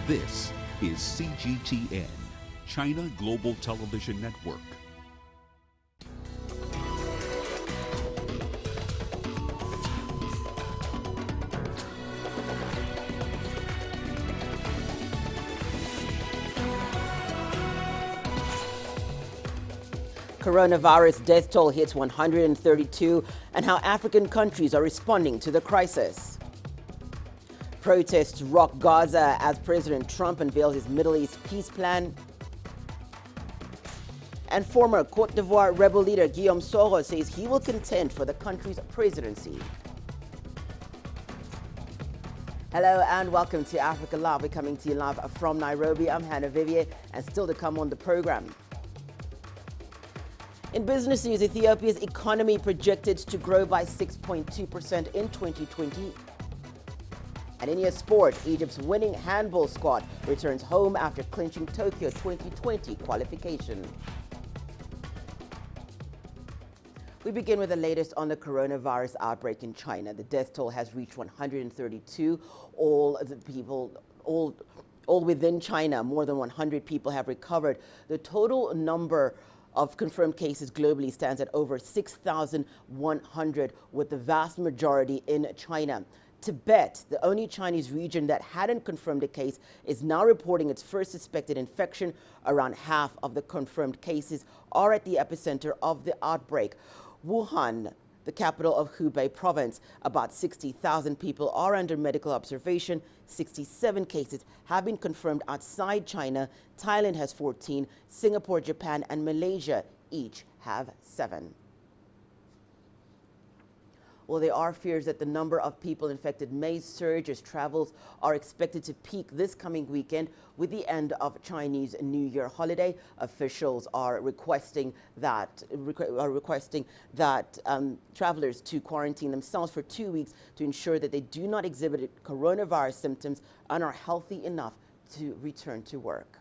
This is CGTN, China Global Television Network. Coronavirus death toll hits 132, and how African countries are responding to the crisis. Protests rock Gaza as President Trump unveils his Middle East peace plan. And former Côte d'Ivoire rebel leader Guillaume Soro says he will contend for the country's presidency. Hello and welcome to Africa Live. We're coming to you live from Nairobi. I'm Hannah Vivier, and still to come on the program. In business news, Ethiopia's economy projected to grow by 6.2% in 2020. And in your sport, Egypt's winning handball squad returns home after clinching Tokyo 2020 qualification. We begin with the latest on the coronavirus outbreak in China. The death toll has reached 132. All within China, more than 100 people have recovered. The total number of confirmed cases globally stands at over 6,100, with the vast majority in China. Tibet, the only Chinese region that hadn't confirmed a case, is now reporting its first suspected infection. Around half of the confirmed cases are at the epicenter of the outbreak. Wuhan, the capital of Hubei province, about 60,000 people are under medical observation. 67 cases have been confirmed outside China. Thailand has 14. Singapore, Japan, and Malaysia each have 7. Well, there are fears that the number of people infected may surge as travels are expected to peak this coming weekend with the end of Chinese New Year holiday. Officials are requesting that travelers to quarantine themselves for 2 weeks to ensure that they do not exhibit coronavirus symptoms and are healthy enough to return to work.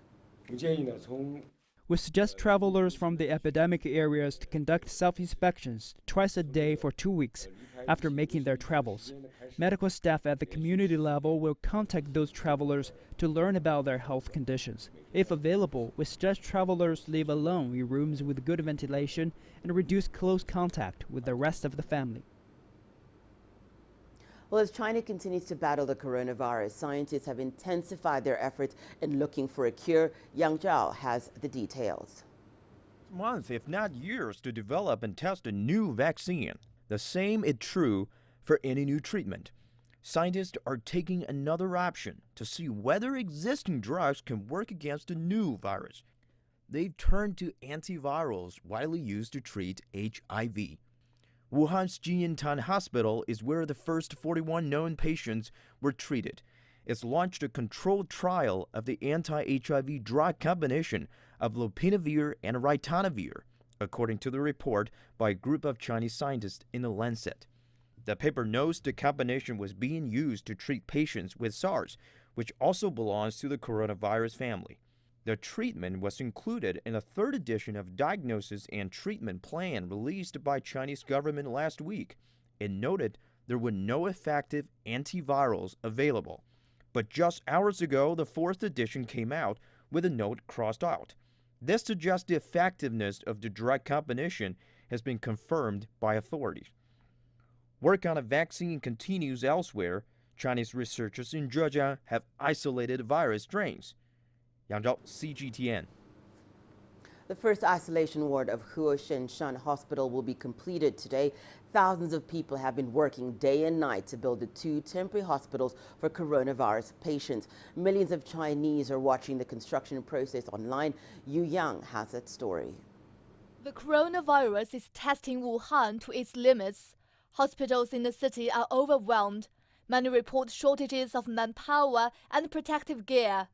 We suggest travelers from the epidemic areas to conduct self-inspections twice a day for 2 weeks after making their travels. Medical staff at the community level will contact those travelers to learn about their health conditions. If available, we suggest travelers live alone in rooms with good ventilation and reduce close contact with the rest of the family. Well, as China continues to battle the coronavirus, scientists have intensified their efforts in looking for a cure. Yang Zhao has the details. Months, if not years, to develop and test a new vaccine. The same is true for any new treatment. Scientists are taking another option to see whether existing drugs can work against a new virus. They've turned to antivirals widely used to treat HIV. Wuhan's Jiantan Hospital is where the first 41 known patients were treated. It's launched a controlled trial of the anti-HIV drug combination of lopinavir and ritonavir, according to the report by a group of Chinese scientists in The Lancet. The paper notes the combination was being used to treat patients with SARS, which also belongs to the coronavirus family. The treatment was included in the third edition of Diagnosis and Treatment Plan released by Chinese government last week. It noted there were no effective antivirals available. But just hours ago, the fourth edition came out with a note crossed out. This suggests the effectiveness of the drug combination has been confirmed by authorities. Work on a vaccine continues elsewhere. Chinese researchers in Zhejiang have isolated virus strains. Yang Zhao, CGTN. The first isolation ward of Huoshenshan Hospital will be completed today. Thousands of people have been working day and night to build the 2 temporary hospitals for coronavirus patients. Millions of Chinese are watching the construction process online. Yu Yang has that story. The coronavirus is testing Wuhan to its limits. Hospitals in the city are overwhelmed. Many report shortages of manpower and protective gear.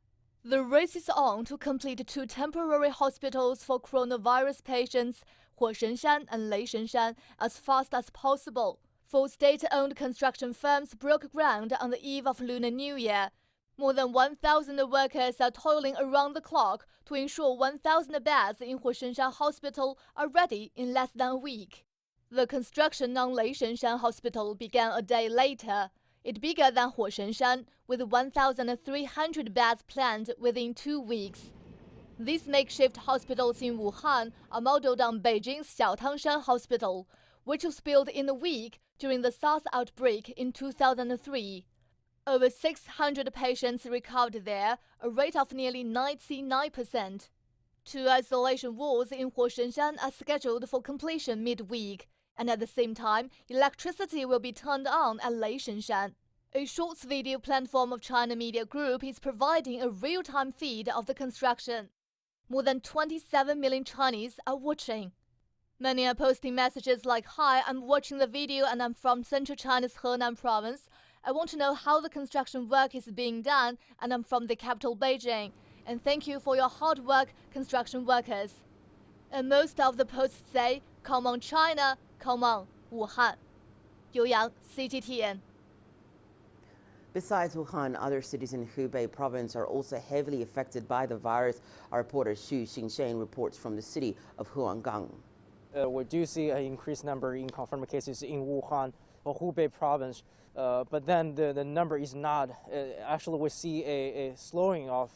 The race is on to complete 2 temporary hospitals for coronavirus patients, Huoshenshan and Leishenshan, as fast as possible. 4 state-owned construction firms broke ground on the eve of Lunar New Year. More than 1,000 workers are toiling around the clock to ensure 1,000 beds in Huoshenshan Hospital are ready in less than a week. The construction on Leishenshan Hospital began a day later. It's bigger than Huoshenshan, with 1,300 beds planned within 2 weeks. These makeshift hospitals in Wuhan are modeled on Beijing's Xiaotangshan Hospital, which was built in a week during the SARS outbreak in 2003. Over 600 patients recovered there, a rate of nearly 99%. 2 isolation wards in Huoshenshan are scheduled for completion midweek, and at the same time, electricity will be turned on at Leishenshan. A shorts video platform of China Media Group is providing a real-time feed of the construction. More than 27 million Chinese are watching. Many are posting messages like, "Hi, I'm watching the video and I'm from central China's Henan province. I want to know how the construction work is being done, and I'm from the capital Beijing. And thank you for your hard work, construction workers." And most of the posts say, "Come on China, come on Wuhan." Youyang, CGTN. Besides Wuhan, other cities in Hubei province are also heavily affected by the virus. Our reporter Xu Xingsheng reports from the city of Huanggang. We do see an increased number in confirmed cases in Wuhan or Hubei province, but then the number is not. Actually, we see a slowing of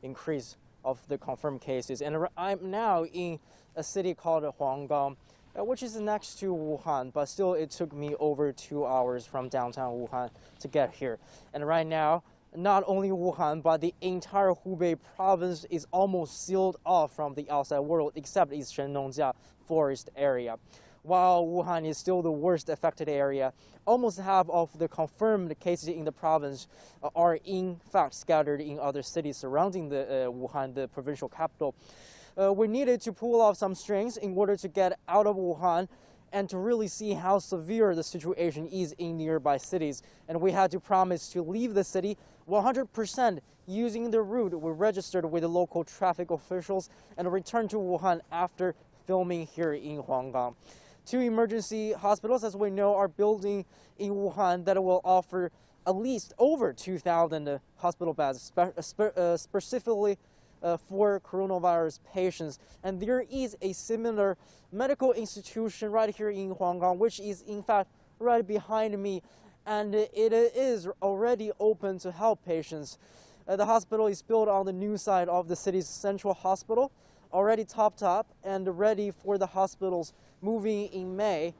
increase of the confirmed cases. And I'm now in a city called Huanggang, which is next to Wuhan, but still it took me over 2 hours from downtown Wuhan to get here. And right now, not only Wuhan, but the entire Hubei province is almost sealed off from the outside world, except its Shennongjia forest area. While Wuhan is still the worst affected area, almost half of the confirmed cases in the province are in fact scattered in other cities surrounding the Wuhan, the provincial capital. We needed to pull off some strings in order to get out of Wuhan and to really see how severe the situation is in nearby cities. And we had to promise to leave the city 100% using the route we registered with the local traffic officials and return to Wuhan after filming here in Huanggang. 2 emergency hospitals, as we know, are building in Wuhan that will offer at least over 2,000 hospital beds, specifically for coronavirus patients. And there is a similar medical institution right here in Huanggang, which is in fact right behind me, and it is already open to help patients. The hospital is built on the new side of the city's central hospital, already topped up and ready for the hospitals moving in May.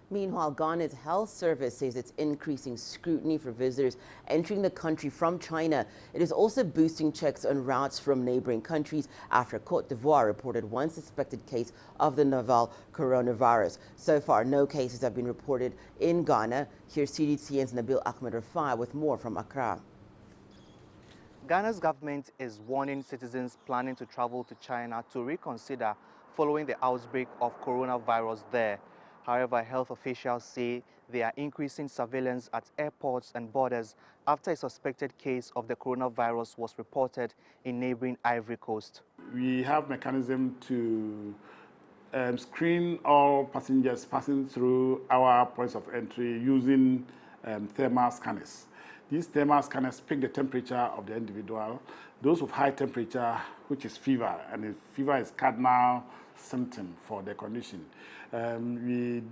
Meanwhile, Ghana's health service says it's increasing scrutiny for visitors entering the country from China. It is also boosting checks on routes from neighboring countries after Côte d'Ivoire reported one suspected case of the novel coronavirus. So far, no cases have been reported in Ghana. Here's CGTN's Nabil Ahmed Rafai with more from Accra. Ghana's government is warning citizens planning to travel to China to reconsider following the outbreak of coronavirus there. However, health officials say they are increasing surveillance at airports and borders after a suspected case of the coronavirus was reported in neighboring Ivory Coast. We have mechanism to screen all passengers passing through our points of entry using thermal scanners. These thermal scanners pick the temperature of the individual. Those with high temperature, which is fever, and if fever is cardinal symptom for the condition. We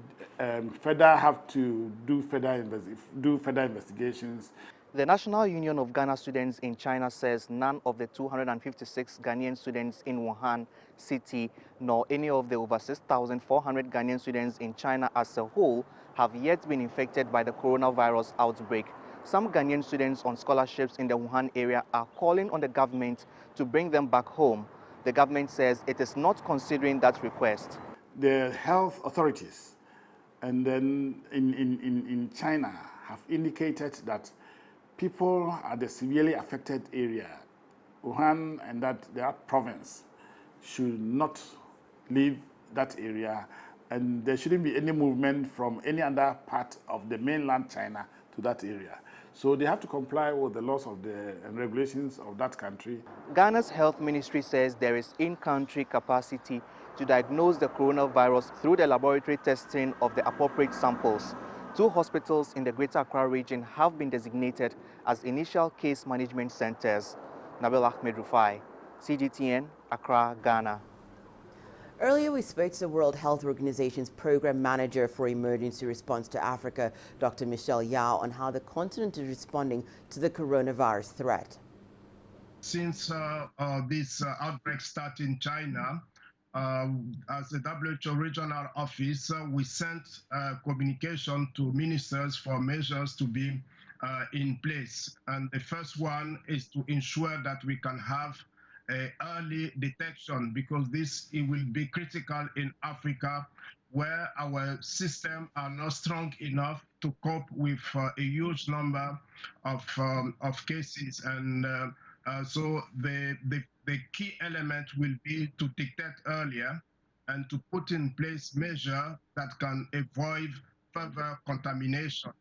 further have to do further investigations. The National Union of Ghana Students in China says none of the 256 Ghanaian students in Wuhan city, nor any of the over 6,400 Ghanaian students in China as a whole, have yet been infected by the coronavirus outbreak. Some Ghanaian students on scholarships in the Wuhan area are calling on the government to bring them back home. The government says it is not considering that request. The health authorities and then in China have indicated that people at the severely affected area, Wuhan and that province, should not leave that area, and there shouldn't be any movement from any other part of the mainland China to that area. So they have to comply with the laws of and regulations of that country. Ghana's health ministry says there is in-country capacity to diagnose the coronavirus through the laboratory testing of the appropriate samples. 2 hospitals in the Greater Accra region have been designated as initial case management centers. Nabil Ahmed Rufai, CGTN, Accra, Ghana. Earlier, we spoke to the World Health Organization's Program Manager for Emergency Response to Africa, Dr. Michelle Yao, on how the continent is responding to the coronavirus threat. Since this outbreak started in China, as the WHO regional office, we sent communication to ministers for measures to be in place. And the first one is to ensure that we can have early detection, because it will be critical in Africa, where our systems are not strong enough to cope with a huge number of cases. And so the key element will be to detect earlier and to put in place measures that can avoid further contamination.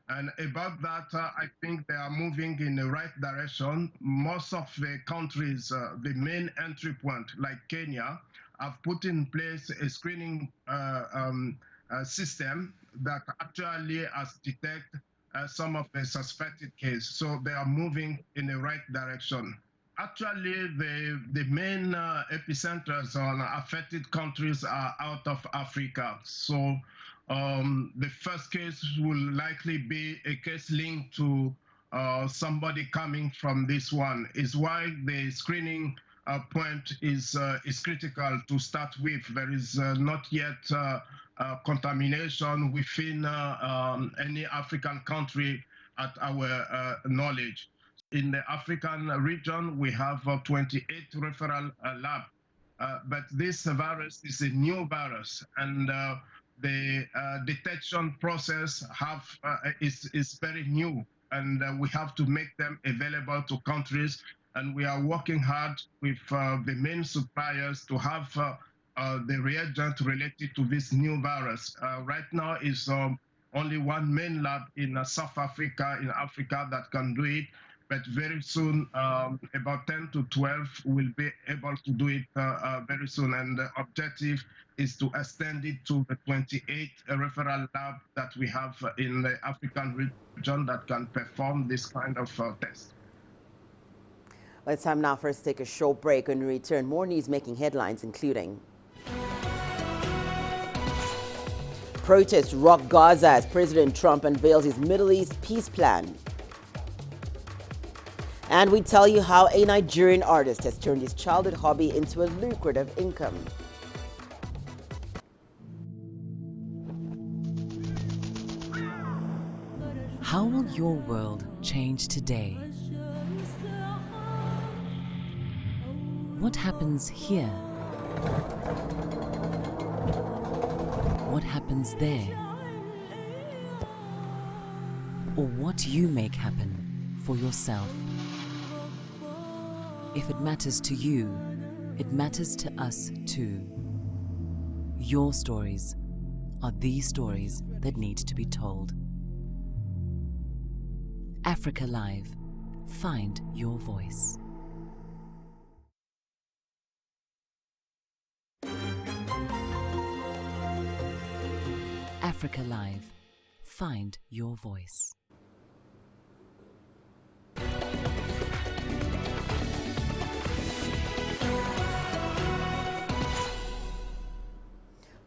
And about that, I think they are moving in the right direction. Most of the countries, the main entry point, like Kenya, have put in place a screening system that actually has detected some of the suspected cases. So they are moving in the right direction. Actually, the main epicenters on affected countries are out of Africa. So the first case will likely be a case linked to somebody coming from this one. Is why the screening point is critical to start with. There is not yet contamination within any African country at our knowledge. In the African region, we have 28 referral labs. But this virus is a new virus, and the detection process is very new, and we have to make them available to countries. And we are working hard with the main suppliers to have the reagent related to this new virus. Right now is only one main lab in South Africa, in Africa, that can do it. But very soon, about 10 to 12 will be able to do it very soon. And the objective is to extend it to the 28 referral lab that we have in the African region that can perform this kind of test. Well, it's time now for us to take a short break. When we return, more news making headlines, including protests rock Gaza as President Trump unveils his Middle East peace plan. And we tell you how a Nigerian artist has turned his childhood hobby into a lucrative income. How will your world change today? What happens here? What happens there? Or what you make happen for yourself? If it matters to you, it matters to us too. Your stories are the stories that need to be told. Africa Live. Find your voice. Africa Live. Find your voice.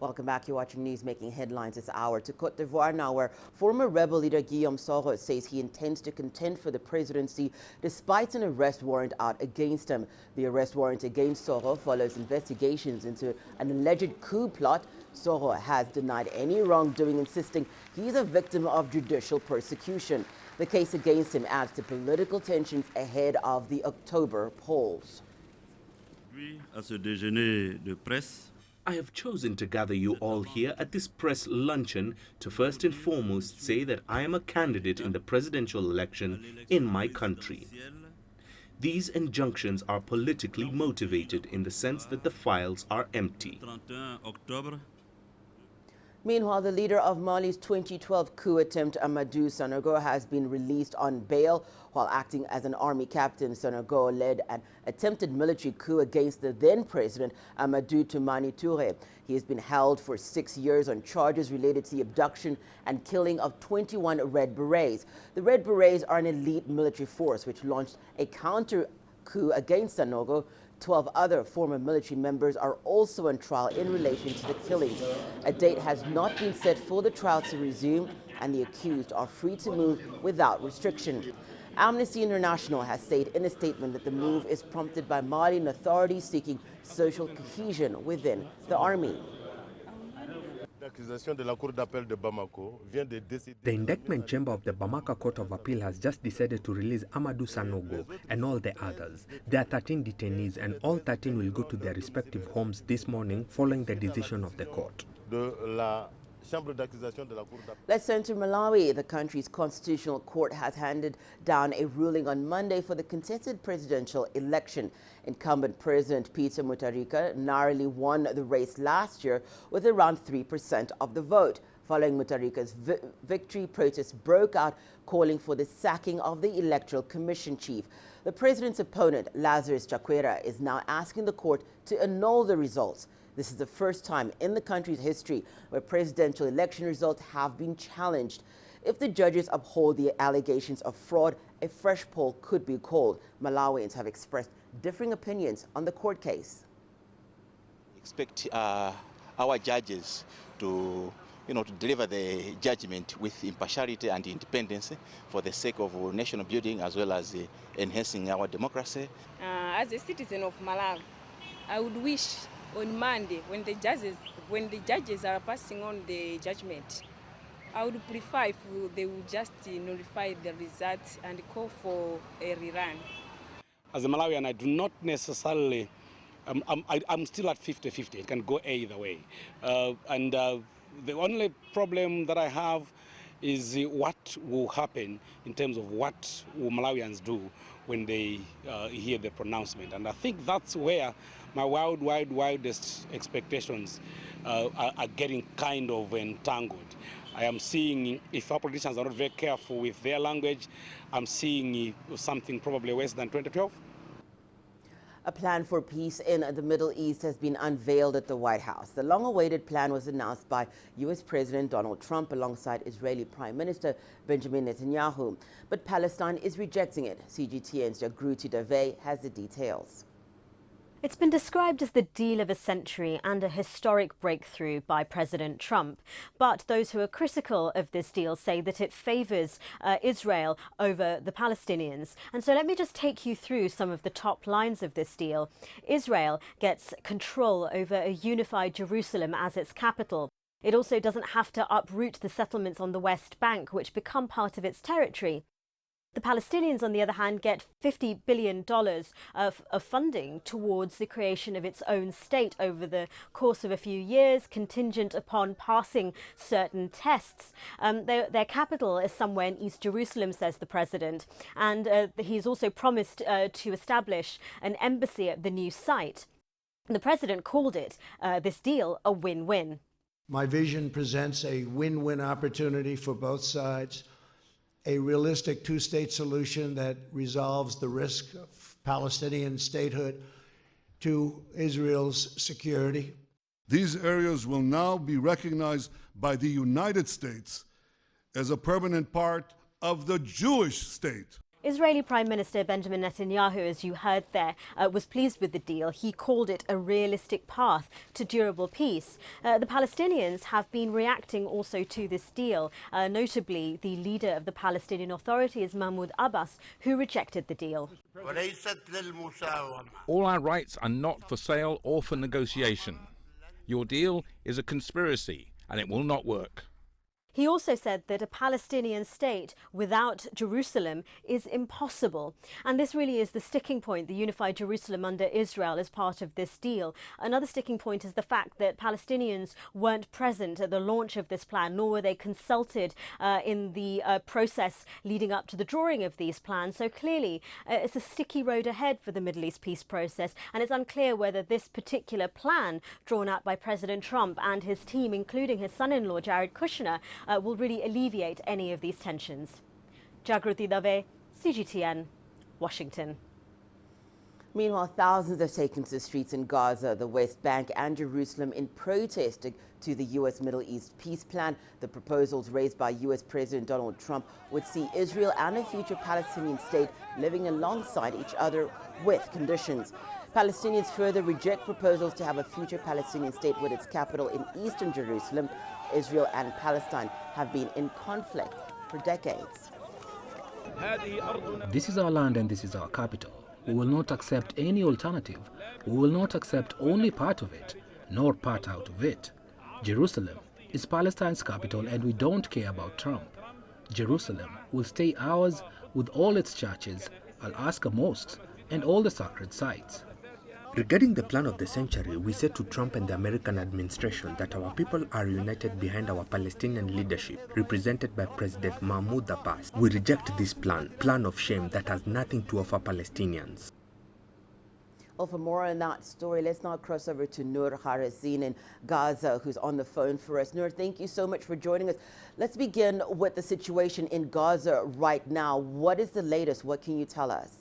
Welcome back. You're watching News Making Headlines this hour. To Côte d'Ivoire now, where former rebel leader Guillaume Soro says he intends to contend for the presidency despite an arrest warrant out against him. The arrest warrant against Soro follows investigations into an alleged coup plot. Soro has denied any wrongdoing, insisting he's a victim of judicial persecution. The case against him adds to political tensions ahead of the October polls. À ce déjeuner de presse, I have chosen to gather you all here at this press luncheon to first and foremost say that I am a candidate in the presidential election in my country. These injunctions are politically motivated in the sense that the files are empty. 31 octobre. Meanwhile, the leader of Mali's 2012 coup attempt, Amadou Sanogo, has been released on bail. While acting as an army captain, Sanogo led an attempted military coup against the then-president, Amadou Toumani Touré. He has been held for 6 years on charges related to the abduction and killing of 21 Red Berets. The Red Berets are an elite military force which launched a counter coup against Sanogo. 12 other former military members are also on trial in relation to the killings. A date has not been set for the trial to resume, and the accused are free to move without restriction. Amnesty International has said in a statement that the move is prompted by Malian authorities seeking social cohesion within the army. The indictment chamber of the Bamako Court of Appeal has just decided to release Amadou Sanogo and all the others. There are 13 detainees, and all 13 will go to their respective homes this morning following the decision of the court. Let's turn to Malawi. The country's constitutional court has handed down a ruling on Monday for the contested presidential election. Incumbent President Peter Mutharika narrowly won the race last year with around 3% of the vote. Following Mutharika's victory, protests broke out calling for the sacking of the Electoral Commission chief. The president's opponent, Lazarus Chakwera, is now asking the court to annul the results. This is the first time in the country's history where presidential election results have been challenged. If the judges uphold the allegations of fraud, a fresh poll could be called. Malawians have expressed differing opinions on the court case. Expect our judges to deliver the judgment with impartiality and independence for the sake of national building as well as enhancing our democracy. As a citizen of Malawi, I would wish on Monday, when the judges are passing on the judgment, I would prefer if they would just nullify the results and call for a rerun. As a Malawian, I do not necessarily, I'm still at 50-50. It can go either way. The only problem that I have is what will happen in terms of what will Malawians do when they hear the pronouncement. And I think that's where my wildest expectations are getting kind of entangled. I am seeing, if our politicians are not very careful with their language, I'm seeing something probably worse than 2012. A plan for peace in the Middle East has been unveiled at the White House. The long-awaited plan was announced by U.S. President Donald Trump alongside Israeli Prime Minister Benjamin Netanyahu. But Palestine is rejecting it. CGTN's Jagruti Dave has the details. It's been described as the deal of a century and a historic breakthrough by President Trump. But those who are critical of this deal say that it favours Israel over the Palestinians. And so let me just take you through some of the top lines of this deal. Israel gets control over a unified Jerusalem as its capital. It also doesn't have to uproot the settlements on the West Bank, which become part of its territory. The Palestinians, on the other hand, get $50 billion of funding towards the creation of its own state over the course of a few years, contingent upon passing certain tests. Their capital is somewhere in East Jerusalem, says the president, and he's also promised to establish an embassy at the new site. The president called it, this deal, a win-win. My vision presents a win-win opportunity for both sides. A realistic two-state solution that resolves the risk of Palestinian statehood to Israel's security. These areas will now be recognized by the United States as a permanent part of the Jewish state. Israeli Prime Minister Benjamin Netanyahu, as you heard there, was pleased with the deal. He called it a realistic path to durable peace. The Palestinians have been reacting also to this deal. Notably, the leader of the Palestinian Authority is Mahmoud Abbas, who rejected the deal. All our rights are not for sale or for negotiation. Your deal is a conspiracy, and it will not work. He also said that a Palestinian state without Jerusalem is impossible. And this really is the sticking point, the unified Jerusalem under Israel as part of this deal. Another sticking point is the fact that Palestinians weren't present at the launch of this plan, nor were they consulted in the process leading up to the drawing of these plans. So clearly, it's a sticky road ahead for the Middle East peace process. And it's unclear whether this particular plan drawn out by President Trump and his team, including his son-in-law, Jared Kushner, will really alleviate any of these tensions. Jagruti Dave, CGTN, Washington. Meanwhile, thousands have taken to the streets in Gaza, the West Bank and Jerusalem in protest to the U.S. Middle East peace plan. The proposals raised by U.S. President Donald Trump would see Israel and a future Palestinian state living alongside each other with conditions. Palestinians further reject proposals to have a future Palestinian state with its capital in eastern Jerusalem. Israel and Palestine have been in conflict for decades. This is our land and this is our capital. We will not accept any alternative. We will not accept only part of it, nor part out of it. Jerusalem is Palestine's capital and we don't care about Trump. Jerusalem will stay ours with all its churches, Al-Aqsa mosques, and all the sacred sites. Regarding the plan of the century, we said to Trump and the American administration that our people are united behind our Palestinian leadership, represented by President Mahmoud Abbas. We reject this plan of shame that has nothing to offer Palestinians. Well, for more on that story, let's now cross over to Noor Harazin in Gaza, who's on the phone for us. Noor, thank you so much for joining us. Let's begin with the situation in Gaza right now. What is the latest? What can you tell us?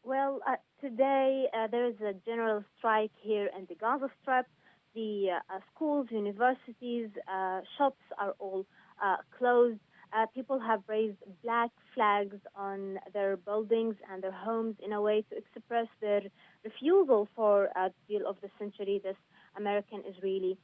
Well, today there is a general strike here in the Gaza Strip. The schools, universities, shops are all closed. People have raised black flags on their buildings and their homes in a way to express their refusal for the deal of the century, this American-Israeli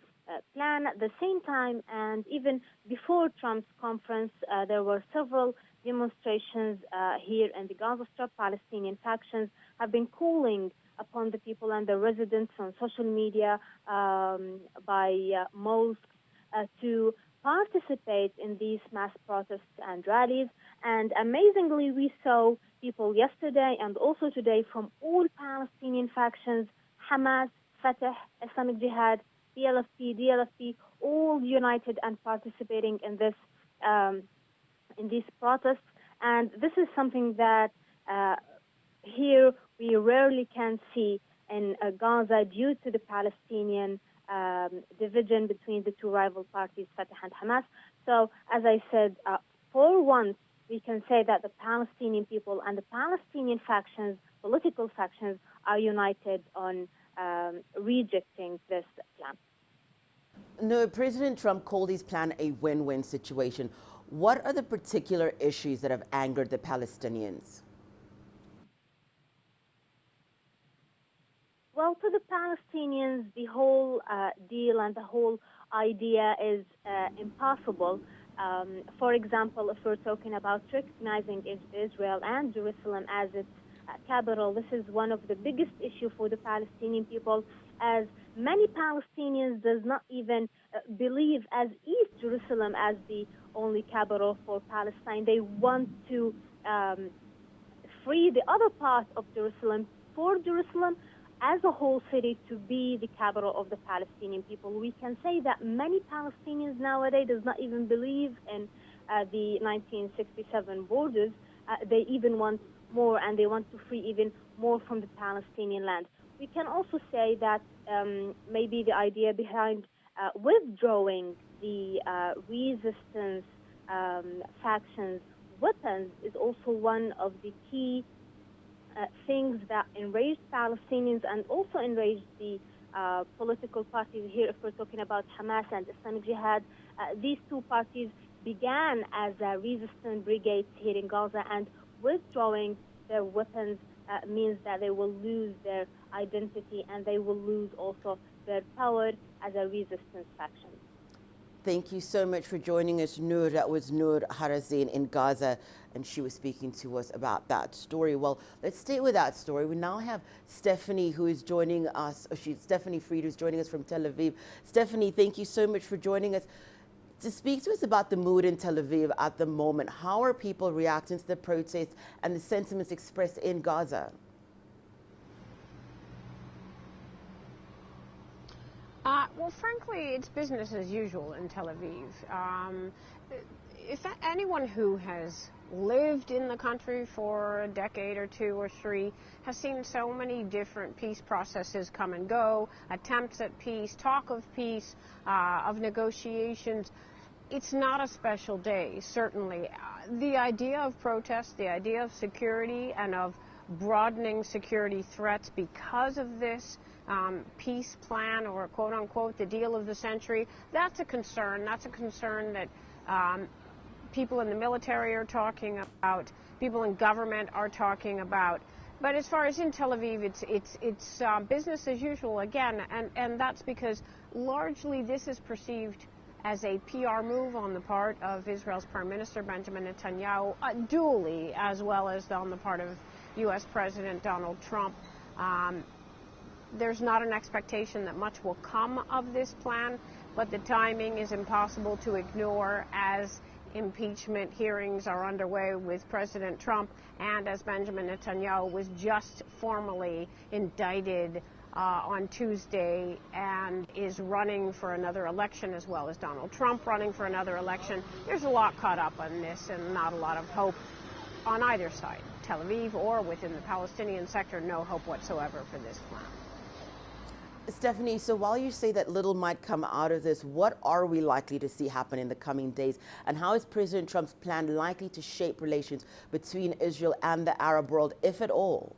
plan. At the same time, and even before Trump's conference, there were several demonstrations here in the Gaza Strip. Palestinian factions have been calling upon the people and the residents on social media by mosques to participate in these mass protests and rallies. And amazingly, we saw people yesterday and also today from all Palestinian factions, Hamas, Fatah, Islamic Jihad, DLFP, all united and participating in this in these protests. And this is something that here we rarely can see in Gaza due to the Palestinian division between the two rival parties, Fatah and Hamas. So, as I said, for once, we can say that the Palestinian people and the Palestinian factions, political factions, are united on rejecting this plan. No, President Trump called his plan a win-win situation. What are the particular issues that have angered the Palestinians? Well, to the Palestinians, the whole deal and the whole idea is impossible. For example, if we're talking about recognizing Israel and Jerusalem as its capital, this is one of the biggest issues for the Palestinian people, as many Palestinians does not even believe as East Jerusalem as the only capital for Palestine. They want to free the other part of Jerusalem for Jerusalem as a whole city to be the capital of the Palestinian people. We can say that many Palestinians nowadays does not even believe in the 1967 borders. They even want more, and they want to free even more from the Palestinian land. We can also say that maybe the idea behind withdrawing the resistance factions' weapons is also one of the key things that enraged Palestinians and also enraged the political parties here. If we're talking about Hamas and Islamic Jihad, these two parties began as resistance brigades here in Gaza, and withdrawing their weapons means that they will lose their identity and they will lose also their power as a resistance faction. Thank you so much for joining us, Noor. That was Noor Harazin in Gaza, and she was speaking to us about that story. Well, let's stay with that story. We now have Stephanie, who is joining us. Stephanie Fried, who's joining us from Tel Aviv. Stephanie, thank you so much for joining us. To speak to us about the mood in Tel Aviv at the moment, how are people reacting to the protests and the sentiments expressed in Gaza? Well, frankly, it's business as usual in Tel Aviv. If anyone who has lived in the country for a decade or two or three has seen so many different peace processes come and go, attempts at peace, talk of peace, of negotiations, it's not a special day, certainly. The idea of protest, the idea of security and of broadening security threats because of this peace plan, or quote unquote the deal of the century, that's a concern. That's a concern that people in the military are talking about, people in government are talking about. But as far as in Tel Aviv, it's business as usual again, and that's because largely this is perceived as a PR move on the part of Israel's Prime Minister Benjamin Netanyahu, duly, as well as on the part of U.S. President Donald Trump. There's not an expectation that much will come of this plan, but the timing is impossible to ignore as impeachment hearings are underway with President Trump, and as Benjamin Netanyahu was just formally indicted on Tuesday and is running for another election, as well as Donald Trump running for another election. There's a lot caught up on this and not a lot of hope on either side, Tel Aviv or within the Palestinian sector, no hope whatsoever for this plan. Stephanie, so while you say that little might come out of this, what are we likely to see happen in the coming days? And how is President Trump's plan likely to shape relations between Israel and the Arab world, if at all?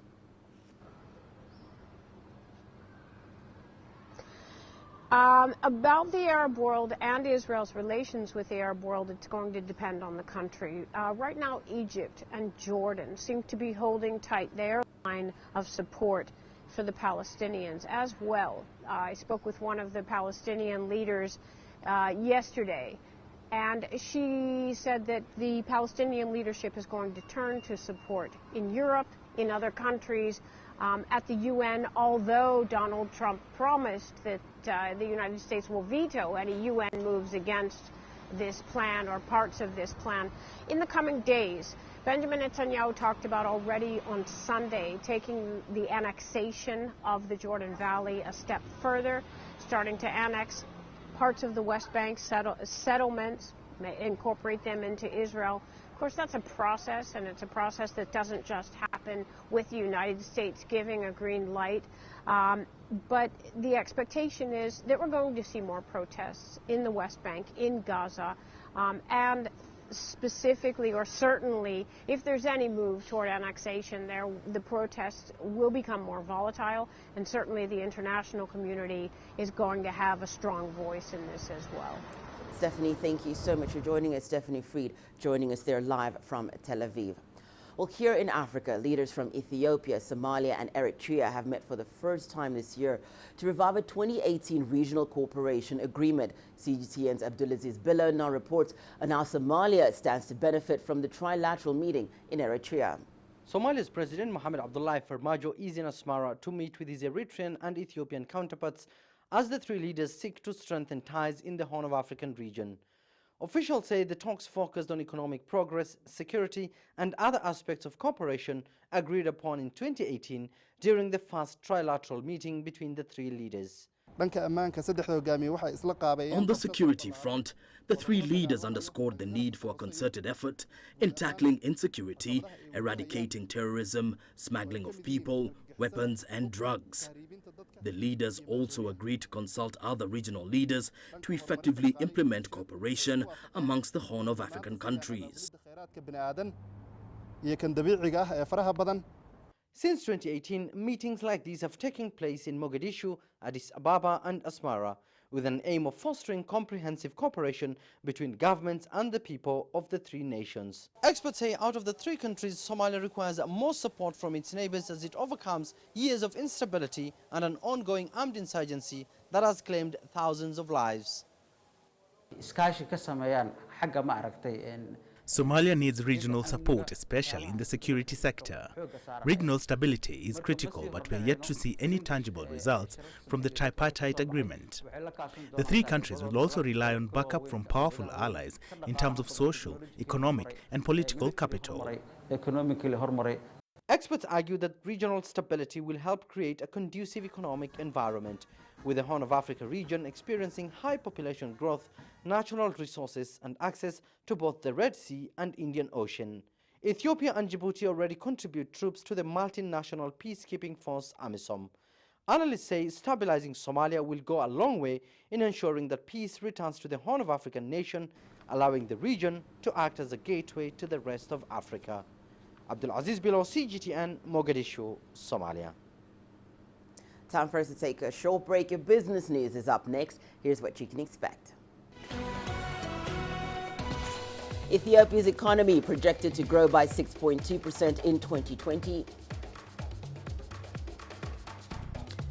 About the Arab world and Israel's relations with the Arab world, it's going to depend on the country. Right now, Egypt and Jordan seem to be holding tight their line of support for the Palestinians as well. I spoke with one of the Palestinian leaders yesterday, and she said that the Palestinian leadership is going to turn to support in Europe, in other countries, at the UN, although Donald Trump promised that the United States will veto any UN moves against this plan or parts of this plan. In the coming days, Benjamin Netanyahu talked about already on Sunday taking the annexation of the Jordan Valley a step further, starting to annex parts of the West Bank settlements, incorporate them into Israel. Of course, that's a process, and it's a process that doesn't just happen with the United States giving a green light. But the expectation is that we're going to see more protests in the West Bank, in Gaza, and specifically, or certainly, if there's any move toward annexation there, the protests will become more volatile, and certainly the international community is going to have a strong voice in this as well. Stephanie, thank you so much for joining us. Stephanie Fried joining us there live from Tel Aviv. Well, here in Africa, leaders from Ethiopia, Somalia and Eritrea have met for the first time this year to revive a 2018 regional cooperation agreement. CGTN's Abdulaziz Bello now reports on how Somalia stands to benefit from the trilateral meeting in Eritrea. Somalia's President Mohamed Abdullahi Farmajo is in Asmara to meet with his Eritrean and Ethiopian counterparts as the three leaders seek to strengthen ties in the Horn of African region. Officials say the talks focused on economic progress, security and other aspects of cooperation agreed upon in 2018 during the first trilateral meeting between the three leaders. On the security front, the three leaders underscored the need for a concerted effort in tackling insecurity, eradicating terrorism, smuggling of people, weapons and drugs. The leaders also agreed to consult other regional leaders to effectively implement cooperation amongst the Horn of African countries. Since 2018, meetings like these have taken place in Mogadishu, Addis Ababa and Asmara, with an aim of fostering comprehensive cooperation between governments and the people of the three nations. Experts say out of the three countries, Somalia requires more support from its neighbors as it overcomes years of instability and an ongoing armed insurgency that has claimed thousands of lives. Somalia needs regional support, especially in the security sector. Regional stability is critical, but we are yet to see any tangible results from the tripartite agreement. The three countries will also rely on backup from powerful allies in terms of social, economic and political capital. Experts argue that regional stability will help create a conducive economic environment, with the Horn of Africa region experiencing high population growth, natural resources and access to both the Red Sea and Indian Ocean. Ethiopia and Djibouti already contribute troops to the multinational peacekeeping force AMISOM. Analysts say stabilizing Somalia will go a long way in ensuring that peace returns to the Horn of African nation allowing the region to act as a gateway to the rest of Africa. Abdulaziz Bilo, CGTN, Mogadishu, Somalia. Time for us to take a short break. Your business news is up next. Here's what you can expect. Ethiopia's economy projected to grow by 6.2% in 2020.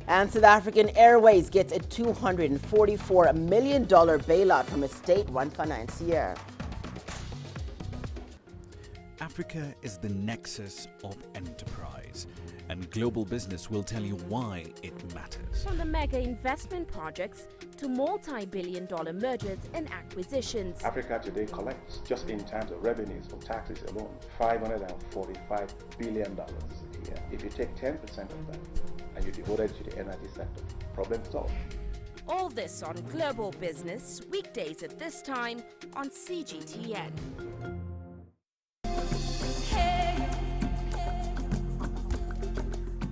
And South African Airways gets a $244 million bailout from a state-run financier. Africa is the nexus of enterprise, and global business will tell you why it matters. From the mega investment projects to multi-billion-dollar mergers and acquisitions. Africa today collects, just in terms of revenues from taxes alone, $545 billion a year. If you take 10% of that and you devote it to the energy sector, problem solved. All this on Global Business, weekdays at this time on CGTN.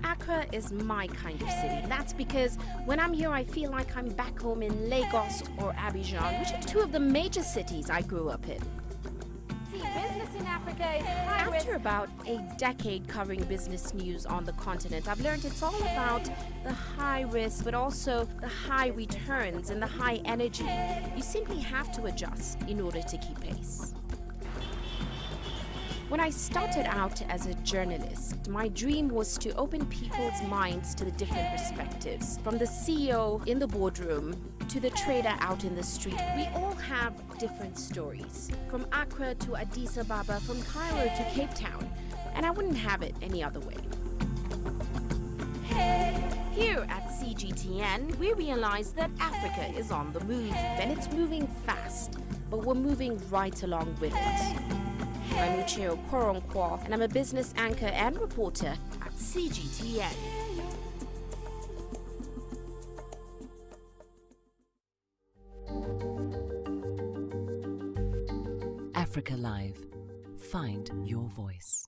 Accra is my kind of city. That's because when I'm here, I feel like I'm back home in Lagos or Abidjan, which are two of the major cities I grew up in. Business in Africa is high risk. After about a decade covering business news on the continent, I've learned it's all about the high risk, but also the high returns and the high energy. You simply have to adjust in order to keep pace. When I started out as a journalist, my dream was to open people's minds to the different perspectives. From the CEO in the boardroom to the trader out in the street, we all have different stories. From Accra to Addis Ababa, from Cairo to Cape Town, and I wouldn't have it any other way. Here at CGTN, we realize that Africa is on the move, and it's moving fast, but we're moving right along with it. I'm Ucheo Koronkwo, and I'm a business anchor and reporter at CGTN. Africa Live. Find your voice.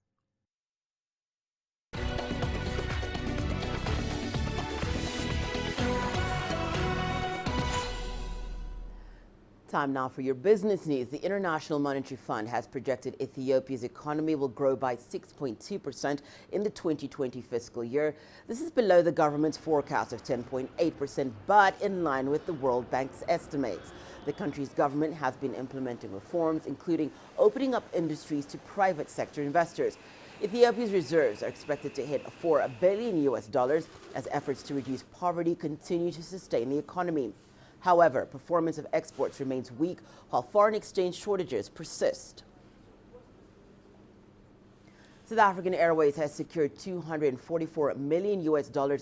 Time now for your business news. The International Monetary Fund has projected Ethiopia's economy will grow by 6.2% in the 2020 fiscal year. This is below the government's forecast of 10.8%, but in line with the World Bank's estimates. The country's government has been implementing reforms, including opening up industries to private sector investors. Ethiopia's reserves are expected to hit $4 billion as efforts to reduce poverty continue to sustain the economy. However, performance of exports remains weak while foreign exchange shortages persist. South African Airways has secured $244 million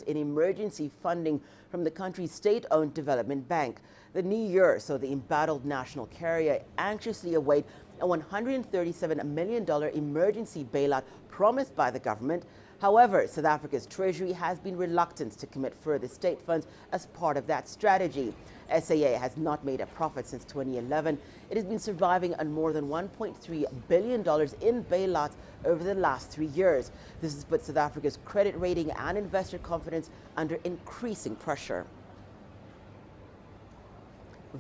in emergency funding from the country's state-owned development bank. The new year saw the embattled national carrier anxiously await a $137 million emergency bailout promised by the government. However, South Africa's Treasury has been reluctant to commit further state funds as part of that strategy. SAA has not made a profit since 2011. It has been surviving on more than $1.3 billion in bailouts over the last 3 years. This has put South Africa's credit rating and investor confidence under increasing pressure.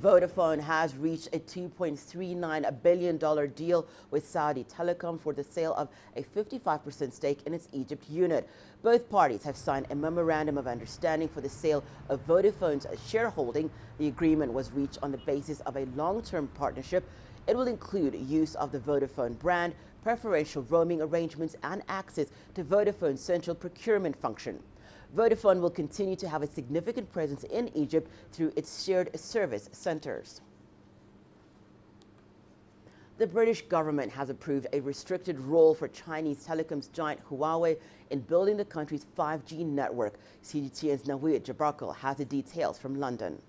Vodafone has reached a $2.39 billion deal with Saudi Telecom for the sale of a 55% stake in its Egypt unit. Both parties have signed a memorandum of understanding for the sale of Vodafone's shareholding. The agreement was reached on the basis of a long-term partnership. It will include use of the Vodafone brand, preferential roaming arrangements, and access to Vodafone's central procurement function. Vodafone will continue to have a significant presence in Egypt through its shared service centers. The British government has approved a restricted role for Chinese telecoms giant Huawei in building the country's 5G network. CGTN's Nawid Jabrakal has the details from London.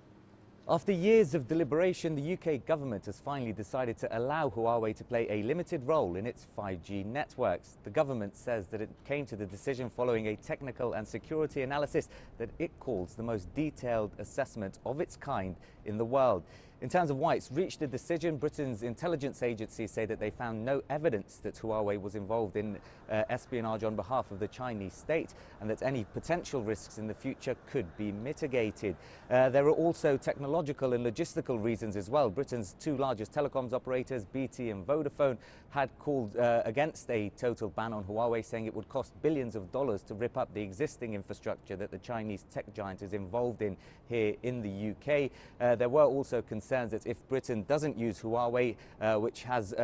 After years of deliberation, the UK government has finally decided to allow Huawei to play a limited role in its 5G networks. The government says that it came to the decision following a technical and security analysis that it calls the most detailed assessment of its kind in the world. In terms of why it's reached a decision, Britain's intelligence agencies say that they found no evidence that Huawei was involved in espionage on behalf of the Chinese state, and that any potential risks in the future could be mitigated. There are also technological and logistical reasons as well. Britain's two largest telecoms operators, BT and Vodafone, had called against a total ban on Huawei, saying it would cost billions of dollars to rip up the existing infrastructure that the Chinese tech giant is involved in here in the UK. There were also concerns that if Britain doesn't use Huawei, which has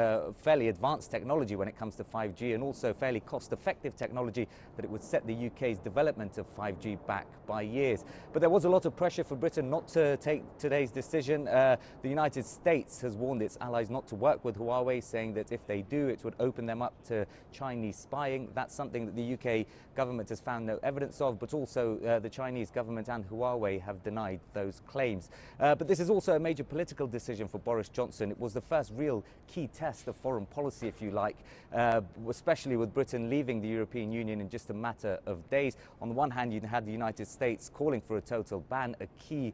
fairly advanced technology when it comes to 5G and also fairly cost-effective technology, that it would set the UK's development of 5G back by years. But there was a lot of pressure for Britain not to take today's decision. The United States has warned its allies not to work with Huawei, saying that if they do, it would open them up to Chinese spying. That's something that the UK government has found no evidence of, but also the Chinese government and Huawei have denied those claims. But this is also a major political decision for Boris Johnson. It was the first real key test of foreign policy, if you like, especially with Britain leaving the European Union in just a matter of days. On the one hand, you had the United States calling for a total ban, a key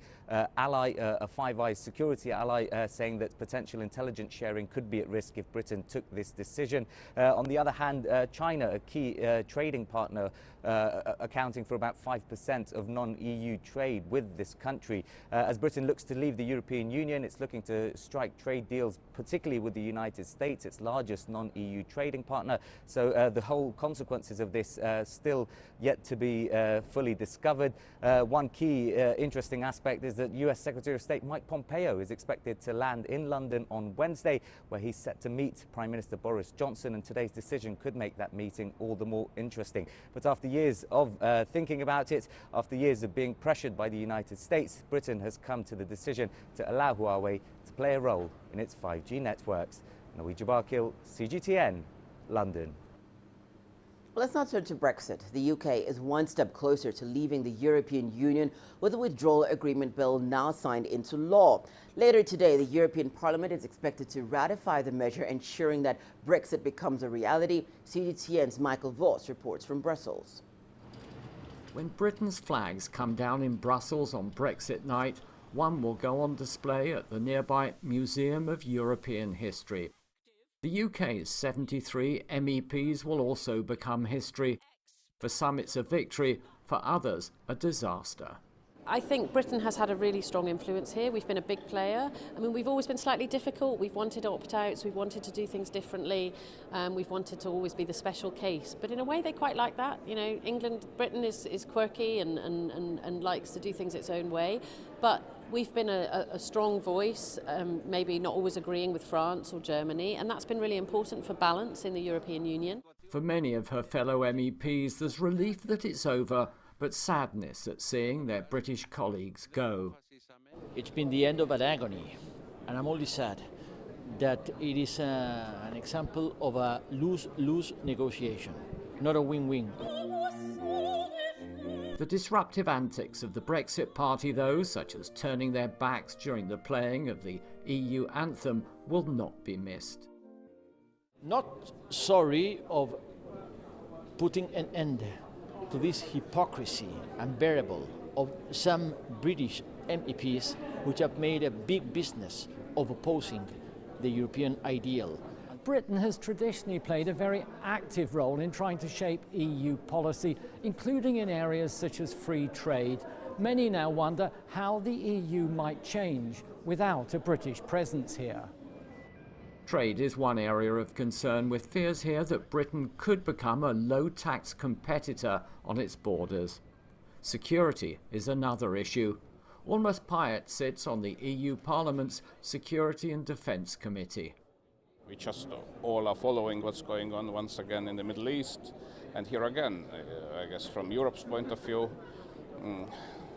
ally, a Five Eyes security ally, saying that potential intelligence sharing could be at risk if Britain took this decision. On the other hand, China, a key trading partner, accounting for about 5% of non-EU trade with this country. As Britain looks to leave the European Union, it's looking to strike trade deals, particularly with the United States, its largest non-EU trading partner. So the whole consequences of this still yet to be fully discovered. One key interesting aspect is that US Secretary of State Mike Pompeo is expected to land in London on Wednesday, where he's set to meet Prime Minister Boris Johnson, and today's decision could make that meeting all the more interesting. But after years of thinking about it, after years of being pressured by the United States, Britain has come to the decision to allow Huawei to play a role in its 5G networks. Nawi Jabarkil, CGTN, London. Well, let's now turn to Brexit. The UK is one step closer to leaving the European Union with a withdrawal agreement bill now signed into law. Later today, the European Parliament is expected to ratify the measure, ensuring that Brexit becomes a reality. CGTN's Michael Voss reports from Brussels. When Britain's flags come down in Brussels on Brexit night, one will go on display at the nearby Museum of European History. The UK's 73 MEPs will also become history. For some it's a victory, for others a disaster. I think Britain has had a really strong influence here. We've been a big player. I mean, we've always been slightly difficult. We've wanted opt-outs, we've wanted to do things differently, we've wanted to always be the special case. But in a way, they quite like that. You know, Britain is quirky and likes to do things its own way. But we've been a strong voice, maybe not always agreeing with France or Germany, and that's been really important for balance in the European Union. For many of her fellow MEPs, there's relief that it's over, but sadness at seeing their British colleagues go. It's been the end of an agony, and I'm only sad that it is an example of a lose-lose negotiation, not a win-win. The disruptive antics of the Brexit Party, though, such as turning their backs during the playing of the EU anthem, will not be missed. Not sorry of putting an end to this hypocrisy unbearable of some British MEPs which have made a big business of opposing the European ideal. Britain has traditionally played a very active role in trying to shape EU policy, including in areas such as free trade. Many now wonder how the EU might change without a British presence here. Trade is one area of concern, with fears here that Britain could become a low-tax competitor on its borders. Security is another issue. Ulmas Payet sits on the EU Parliament's Security and Defence Committee. We just all are following what's going on once again in the Middle East. And here again, I guess from Europe's point of view,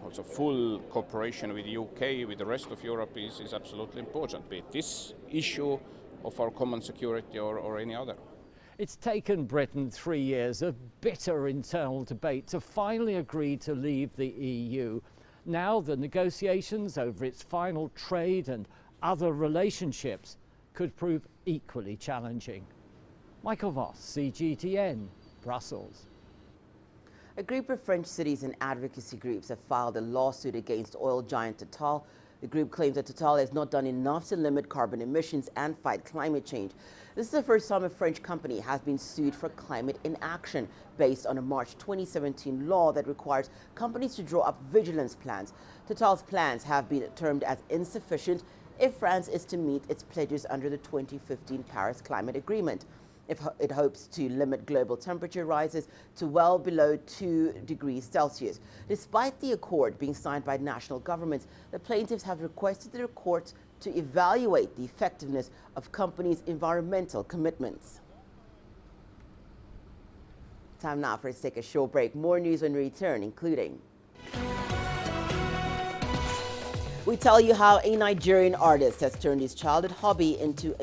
also full cooperation with the UK, with the rest of Europe is absolutely important, be it this issue of our common security or any other. It's taken Britain 3 years of bitter internal debate to finally agree to leave the EU. Now the negotiations over its final trade and other relationships could prove equally challenging. Michael Voss, CGTN, Brussels. A group of French cities and advocacy groups have filed a lawsuit against oil giant Total, The group claims that Total has not done enough to limit carbon emissions and fight climate change. This is the first time a French company has been sued for climate inaction based on a March 2017 law that requires companies to draw up vigilance plans. Total's plans have been termed as insufficient if France is to meet its pledges under the 2015 Paris Climate Agreement. If it hopes to limit global temperature rises to well below 2 degrees Celsius. Despite the accord being signed by national governments, the plaintiffs have requested the courts to evaluate the effectiveness of companies' environmental commitments. Time now for us to take a short break. More news when we return, including we tell you how a Nigerian artist has turned his childhood hobby into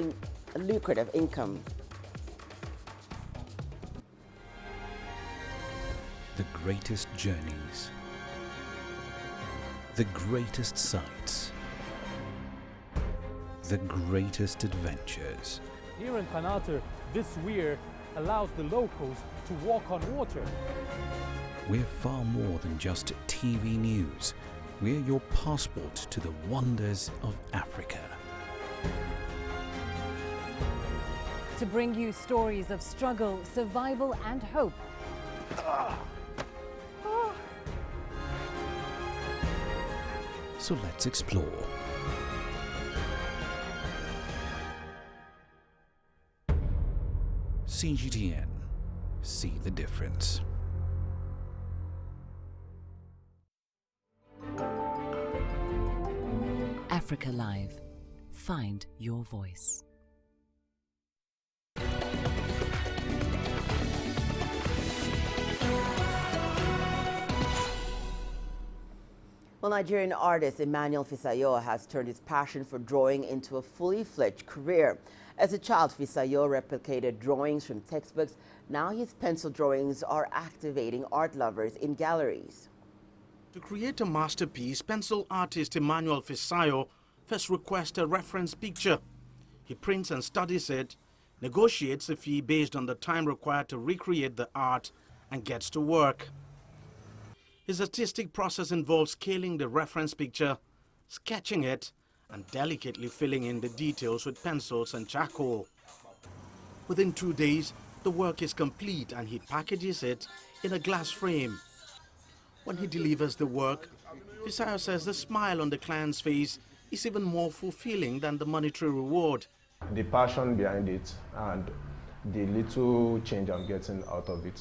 a lucrative income. The greatest journeys, the greatest sights, the greatest adventures. Here in Kanater, this weir allows the locals to walk on water. We're far more than just TV news. We're your passport to the wonders of Africa. To bring you stories of struggle, survival and hope. So let's explore. CGTN. See the difference. Africa Live. Find your voice. Well, Nigerian artist Emmanuel Fisayo has turned his passion for drawing into a fully fledged career. As a child, Fisayo replicated drawings from textbooks. Now his pencil drawings are activating art lovers in galleries. To create a masterpiece, pencil artist Emmanuel Fisayo first requests a reference picture. He prints and studies it, negotiates a fee based on the time required to recreate the art, and gets to work. His artistic process involves scaling the reference picture, sketching it, and delicately filling in the details with pencils and charcoal. Within 2 days, the work is complete and he packages it in a glass frame. When he delivers the work, Fisayo says the smile on the client's face is even more fulfilling than the monetary reward. The passion behind it and the little change I'm getting out of it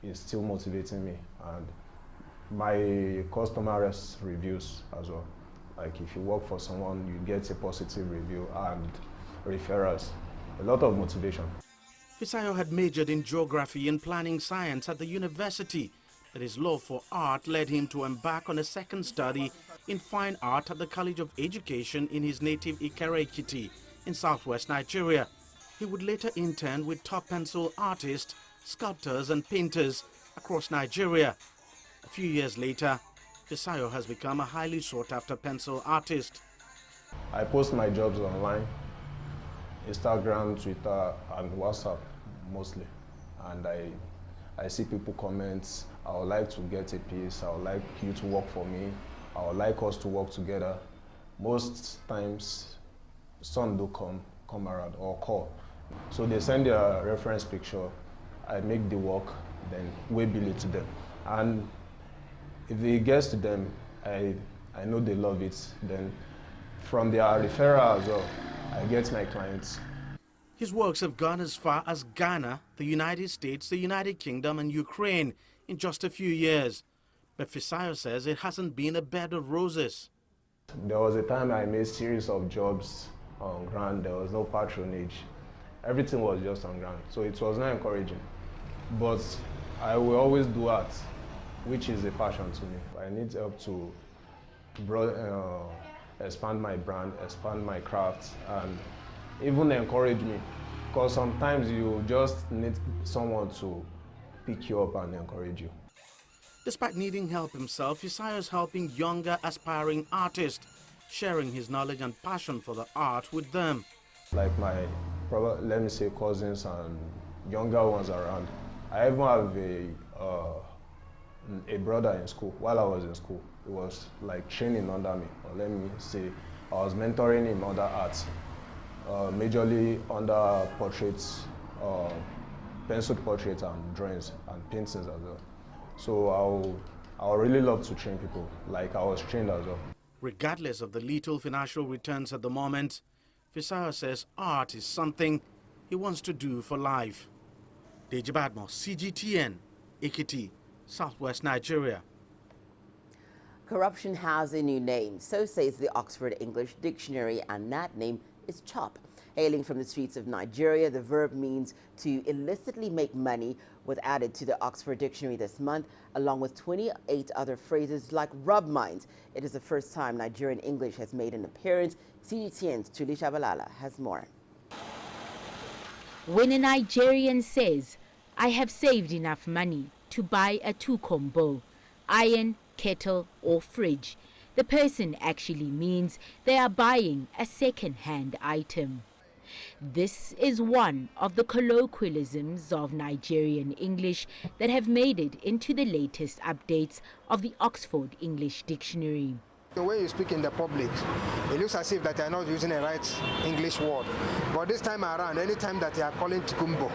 is still motivating me. And my customer reviews as well. Like if you work for someone, you get a positive review and referrals. A lot of motivation. Fisayo had majored in geography and planning science at the university, but his love for art led him to embark on a second study in fine art at the College of Education in his native Ikere-Ekiti in southwest Nigeria. He would later intern with top pencil artists, sculptors and painters across Nigeria. A few years later, Fisayo has become a highly sought-after pencil artist. I post my jobs online, Instagram, Twitter, and WhatsApp mostly. And I see people comment, I would like to get a piece, I would like you to work for me, I would like us to work together. Most times, some do come around or call. So they send their reference picture, I make the work, then we bill it to them. And if it gets to them, I know they love it. Then from their referral as well, I get my clients. His works have gone as far as Ghana, the United States, the United Kingdom and Ukraine in just a few years. But Fisayo says it hasn't been a bed of roses. There was a time I made a series of jobs on ground. There was no patronage. Everything was just on ground. So it was not encouraging. But I will always do art, which is a passion to me. I need help to expand my brand, expand my craft, and even encourage me. Because sometimes you just need someone to pick you up and encourage you. Despite needing help himself, Fisayo is helping younger aspiring artists, sharing his knowledge and passion for the art with them. Like my, let me say, cousins and younger ones around. I even have a brother in school, while I was in school, He was like training under me, or let me say, I was mentoring him other arts, majorly under portraits, penciled portraits and drawings and paintings as well. So I would really love to train people, like I was trained as well. Regardless of the little financial returns at the moment, Fisayo says art is something he wants to do for life. Deji Badmo, CGTN, Ekiti, Southwest Nigeria. Corruption has a new name, so says the Oxford English Dictionary, and that name is chop. Hailing from the streets of Nigeria, the verb means to illicitly make money, was added to the Oxford Dictionary this month, along with 28 other phrases like rub minds. It is the first time Nigerian English has made an appearance. CGTN's Tuli Shabalala has more. When a Nigerian says, I have saved enough money to buy a two-combo, iron, kettle or fridge, the person actually means they are buying a second-hand item. This is one of the colloquialisms of Nigerian English that have made it into the latest updates of the Oxford English Dictionary. The way you speak in the public, it looks as if that you are not using the right English word. But this time around, any time that you are calling Tukumbo,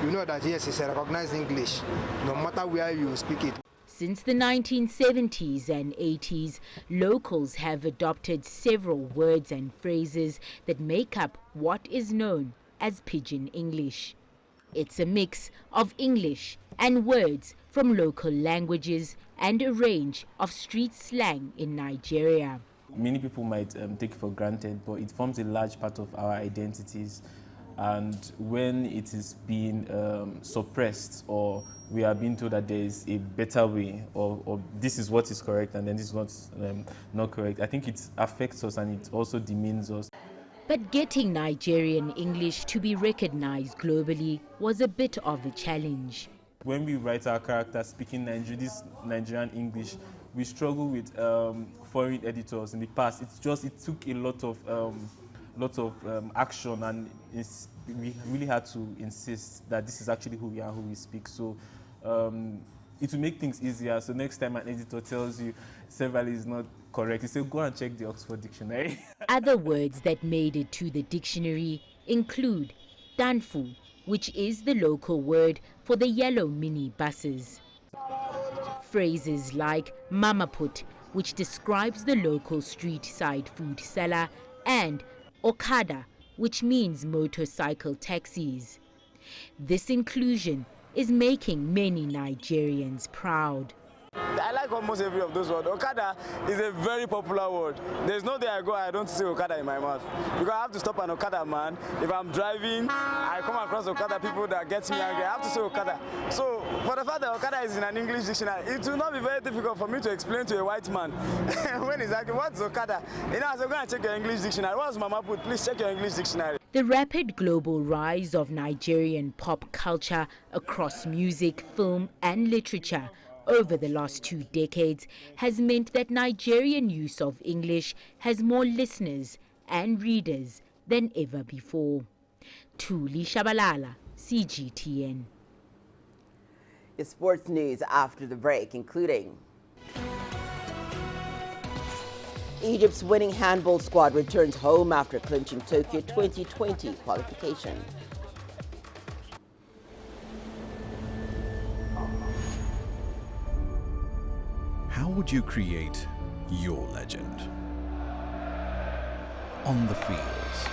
you know that yes, it's a recognized English, no matter where you speak it. Since the 1970s and 80s, locals have adopted several words and phrases that make up what is known as Pidgin English. It's a mix of English and words from local languages and a range of street slang in Nigeria. Many people might take it for granted, but it forms a large part of our identities. And when it is being suppressed, or we are being told that there is a better way, or this is what is correct and then this is what's not correct, I think it affects us and it also demeans us. But getting Nigerian English to be recognized globally was a bit of a challenge. When we write our characters speaking this Nigerian English, we struggle with foreign editors in the past. It took a lot of action, and we really had to insist that this is actually who we are, who we speak. So it will make things easier. So next time an editor tells you several is not correct, you say go and check the Oxford Dictionary. Other words that made it to the dictionary include danfu, which is the local word for the yellow mini buses. Phrases like mama put, which describes the local street side food seller, and Okada, which means motorcycle taxis. This inclusion is making many Nigerians proud. I like almost every of those words. Okada is a very popular word. There's no day I go I don't see Okada in my mouth. Because I have to stop an Okada man. If I'm driving, I come across Okada people that get me angry. I have to say Okada. So for the fact that Okada is in an English dictionary, it will not be very difficult for me to explain to a white man when he's asking, what's Okada? You know, I said, go and check your English dictionary. What's Mama put? Please check your English dictionary. The rapid global rise of Nigerian pop culture across music, film and literature over the last 2 decades has meant that Nigerian use of English has more listeners and readers than ever before. Tuli Shabalala, CGTN. The sports news after the break, including Egypt's winning handball squad returns home after clinching Tokyo 2020 qualification. How would you create your legend? On the fields,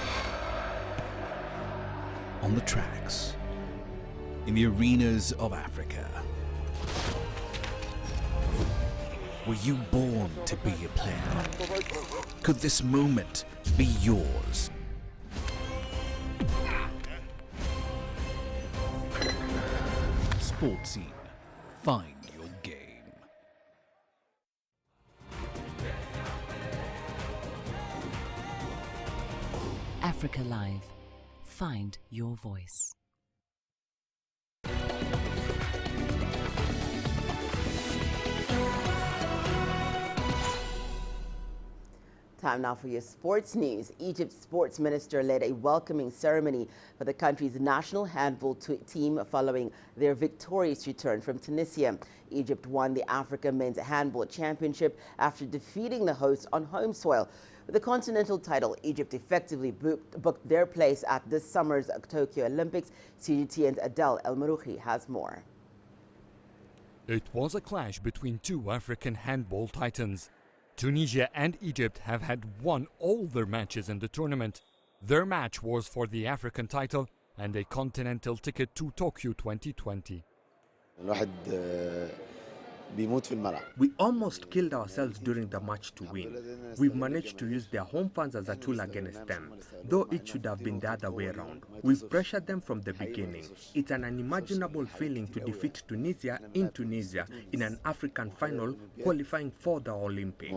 on the tracks, in the arenas of Africa. Were you born to be a player? Could this moment be yours? Sports Scene. Find your game. Africa Live. Find your voice. Time now for your sports news. Egypt's sports minister led a welcoming ceremony for the country's national handball team following their victorious return from Tunisia. Egypt won the Africa Men's Handball Championship after defeating the hosts on home soil. With the continental title, Egypt effectively booked their place at this summer's Tokyo Olympics. CGTN's Adel El Marouchi has more. It was a clash between two African handball titans. Tunisia and Egypt have had won all their matches in the tournament. Their match was for the African title and a continental ticket to Tokyo 2020. We almost killed ourselves during the match to win. We've managed to use their home fans as a tool against them, though it should have been the other way around. We've pressured them from the beginning. It's an unimaginable feeling to defeat Tunisia in Tunisia in an African final qualifying for the Olympics.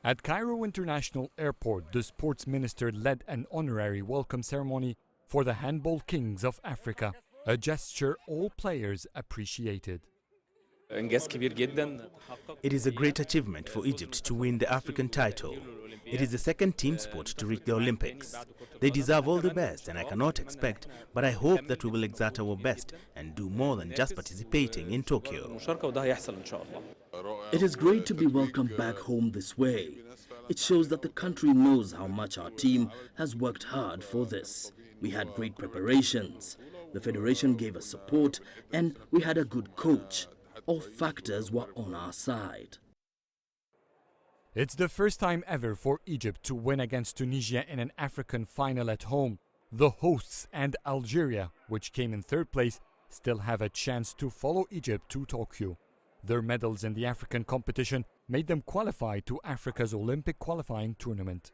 At Cairo International Airport, the sports minister led an honorary welcome ceremony for the handball kings of Africa, a gesture all players appreciated. It is a great achievement for Egypt to win the African title. It is the second team sport to reach the Olympics. They deserve all the best, and I cannot expect, but I hope that we will exert our best and do more than just participating in Tokyo. It is great to be welcomed back home this way. It shows that the country knows how much our team has worked hard for this. We had great preparations. The federation gave us support, and we had a good coach. All factors were on our side. It's the first time ever for Egypt to win against Tunisia in an African final at home. The hosts and Algeria, which came in third place, still have a chance to follow Egypt to Tokyo. Their medals in the African competition made them qualify to Africa's Olympic qualifying tournament.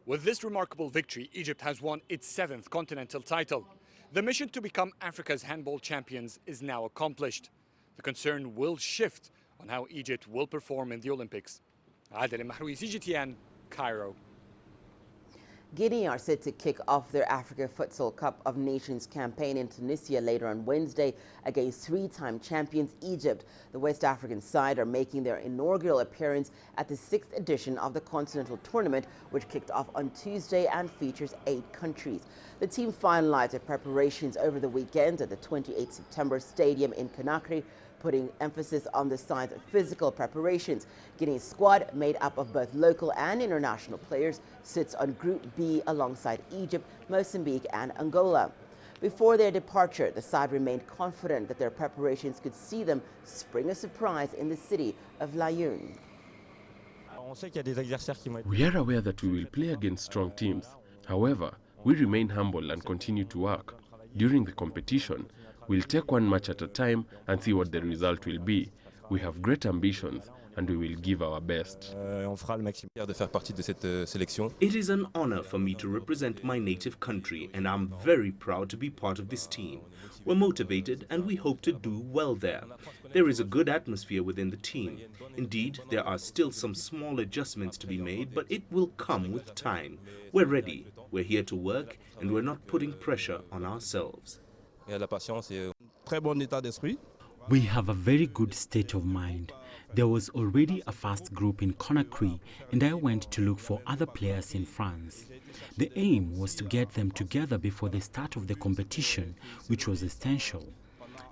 With this remarkable victory, Egypt has won its 7th continental title. The mission to become Africa's handball champions is now accomplished. The concern will shift on how Egypt will perform in the Olympics. Adel Mahroui, CGTN, Cairo. Guinea are set to kick off their Africa Futsal Cup of Nations campaign in Tunisia later on Wednesday against three-time champions Egypt. The West African side are making their inaugural appearance at the 6th edition of the Continental Tournament, which kicked off on Tuesday and features 8 countries. The team finalized their preparations over the weekend at the 28 September Stadium in Conakry, putting emphasis on the side's physical preparations. Guinea's squad, made up of both local and international players, sits on Group B alongside Egypt, Mozambique and Angola. Before their departure, the side remained confident that their preparations could see them spring a surprise in the city of Laayoune. We are aware that we will play against strong teams. However, we remain humble and continue to work. During the competition, we'll take one match at a time and see what the result will be. We have great ambitions and we will give our best. It is an honor for me to represent my native country, and I'm very proud to be part of this team. We're motivated and we hope to do well there. There is a good atmosphere within the team. Indeed, there are still some small adjustments to be made, but it will come with time. We're ready, we're here to work, and we're not putting pressure on ourselves. We have a very good state of mind. There was already a fast group in Conakry, and I went to look for other players in France. The aim was to get them together before the start of the competition, which was essential.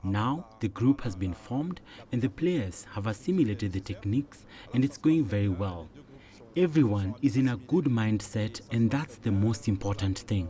Now the group has been formed and the players have assimilated the techniques, and it's going very well. Everyone is in a good mindset, and that's the most important thing.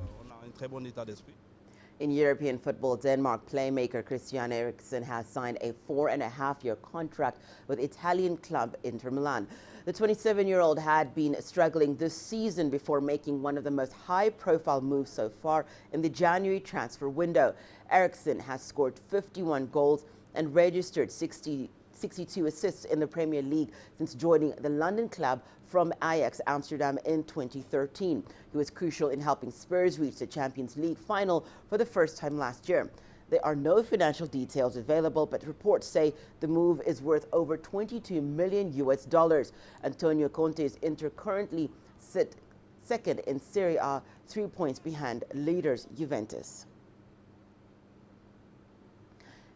In European football, Denmark playmaker Christian Eriksen has signed a 4.5-year contract with Italian club Inter Milan. The 27-year-old had been struggling this season before making one of the most high-profile moves so far in the January transfer window. Eriksen has scored 51 goals and registered 62 assists in the Premier League since joining the London club from Ajax Amsterdam in 2013. He was crucial in helping Spurs reach the Champions League final for the first time last year. There are no financial details available, but reports say the move is worth over $22 million. Antonio Conte's Inter currently sit second in Serie A, 3 points behind leaders Juventus.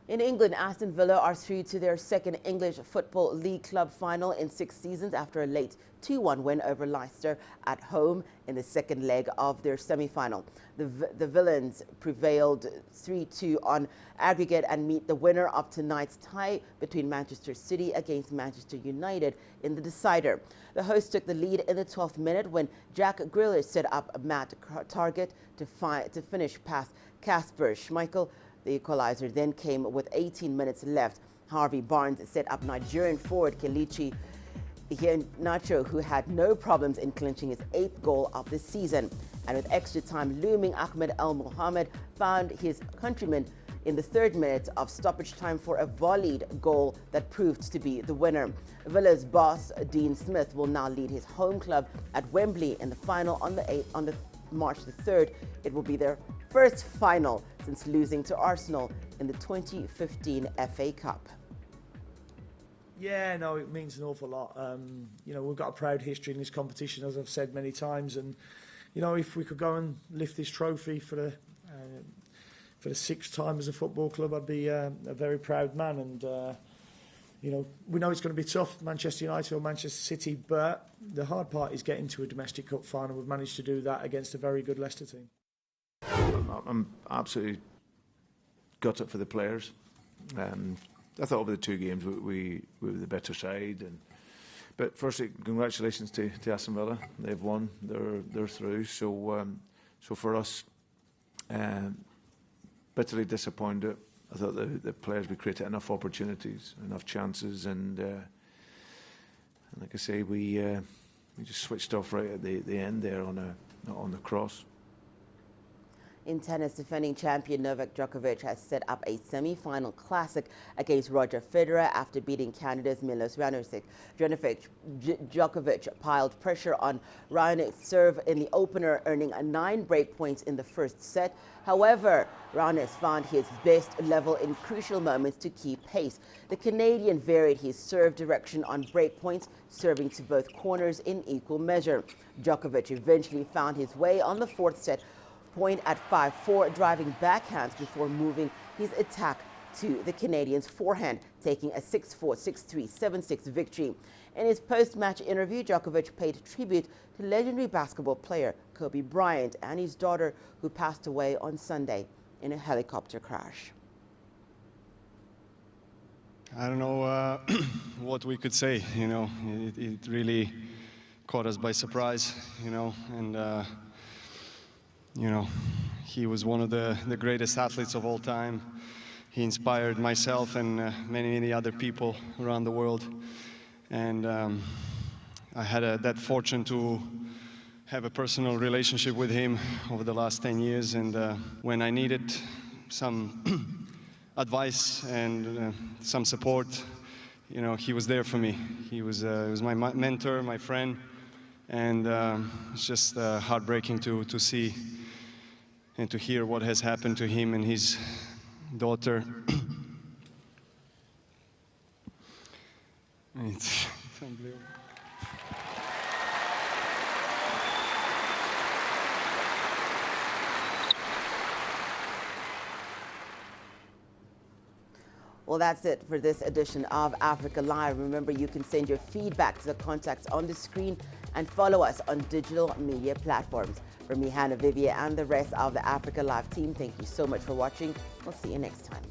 In England, Aston Villa are through to their second English Football League club final in 6 seasons after a late 2-1 win over Leicester at home in the second leg of their semi-final. The Villains prevailed 3-2 on aggregate and meet the winner of tonight's tie between Manchester City against Manchester United in the decider. The hosts took the lead in the 12th minute when Jack Grealish set up a Matt Target to finish past Kasper Schmeichel. The equaliser then came with 18 minutes left. Harvey Barnes set up Nigerian forward Kelechi Iheanacho, who had no problems in clinching his 8th goal of the season. And with extra time looming, Ahmed El Mohamed found his countryman in the 3rd minute of stoppage time for a volleyed goal that proved to be the winner. Villa's boss, Dean Smith, will now lead his home club at Wembley in the final on March the 3rd. It will be their first final since losing to Arsenal in the 2015 FA Cup. Yeah, no, it means an awful lot. You know, we've got a proud history in this competition, as I've said many times, and you know, if we could go and lift this trophy for the 6th time as a football club, I'd be a very proud man. And you know, we know it's going to be tough, Manchester United or Manchester City, but the hard part is getting to a domestic cup final. We've managed to do that against a very good Leicester team. I'm absolutely gutted for the players. I thought over the 2 games we were the better side, but firstly, congratulations to Aston Villa. They've won. They're through. So for us, bitterly disappointed. I thought the players, we created enough opportunities, enough chances, and like I say, we just switched off right at the end there on the cross. In tennis, defending champion Novak Djokovic has set up a semi-final classic against Roger Federer after beating Canada's Milos Raonic. Djokovic piled pressure on Raonic's serve in the opener, earning 9 break points in the first set. However, Raonic found his best level in crucial moments to keep pace. The Canadian varied his serve direction on break points, serving to both corners in equal measure. Djokovic eventually found his way on the 4th set point at 5-4, driving backhands before moving his attack to the Canadian's forehand, taking a 6-4, 6-3, 7-6 victory. In his post-match interview, Djokovic paid tribute to legendary basketball player Kobe Bryant and his daughter, who passed away on Sunday in a helicopter crash. I don't know what we could say, you know. It really caught us by surprise, you know, and you know, he was one of the greatest athletes of all time. He inspired myself and many other people around the world. And I had that fortune to have a personal relationship with him over the last 10 years. And when I needed some advice and some support, you know, he was there for me. He was my mentor, my friend. And it's just heartbreaking to see and to hear what has happened to him and his daughter. It's unbelievable. Well, that's it for this edition of Africa Live. Remember, you can send your feedback to the contacts on the screen and follow us on digital media platforms. From me, Hannah Vivier, and the rest of the Africa Live team, thank you so much for watching. We'll see you next time.